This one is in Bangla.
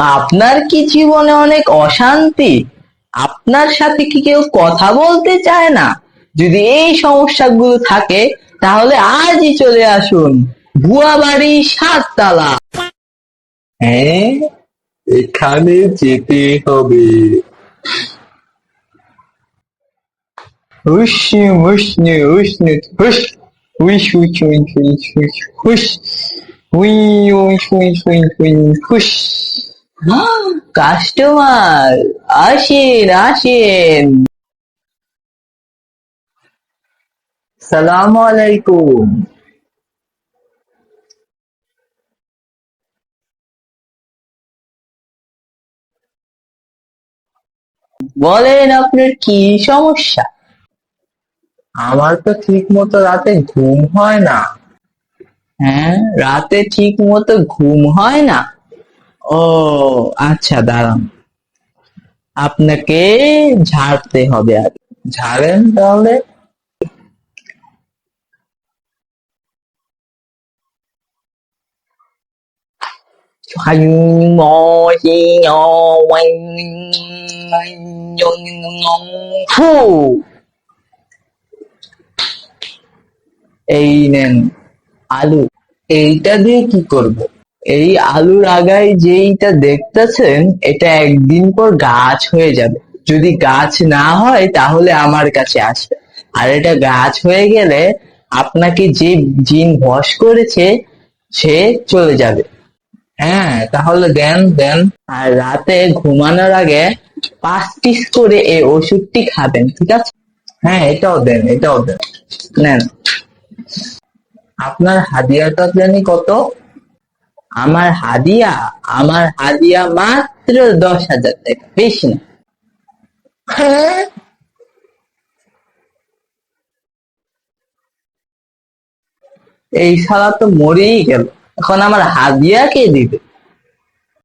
আপনার কি জীবনে অনেক অশান্তি? আপনার সাথে কি কেউ কথা বলতে চায় না? যদি এই সমস্যাগুলো থাকে তাহলে আজই চলে আসুন ভুয়া বাড়ি 7 তলা। হ্যাঁ, এখানে যেতে হবে। হুস হুসনে হুসনে হুস হুইস হুইস হুইস হুইস হুইস হুস হুই হুইস হুইস হুইস হুইস হুস। কাস্টমার, আসেন আসেন। সালাম আলাইকুম। বলেন আপনার কি সমস্যা? আমার তো ঠিক মতো রাতে ঘুম হয় না। হ্যাঁ, রাতে ঠিক মতো ঘুম হয় না? ও আচ্ছা, দাঁড়ান, আপনাকে ঝাড়তে হবে আর। ঝাড়েন তাহলে। ফু, এই নেন আলু। এইটা দিয়ে কি করব? এই আলুর আগায় যেইটা দেখতেছেন এটা একদিন পর গাছ হয়ে যাবে। যদি গাছ না হয় তাহলে আমার কাছে আসবে, আর এটা গাছ হয়ে গেলে আপনাকে যে জিন বশ করেছে সে চলে যাবে। হ্যাঁ, তাহলে দেন দেন। আর রাতে ঘুমানোর আগে 5 পিস করে এই ওষুধটি খাবেন, ঠিক আছে? হ্যাঁ, এটাও দেন, এটাও দেন। নেন। আপনার হাদিয়াটা জানি কত? আমার হাদিয়া, আমার হাদিয়া মাত্র 10,000 টাকা, বেশি না। হ্যাঁ, এই শালা তো মরেই গেল, এখন আমার হাদিয়া কে দিবে?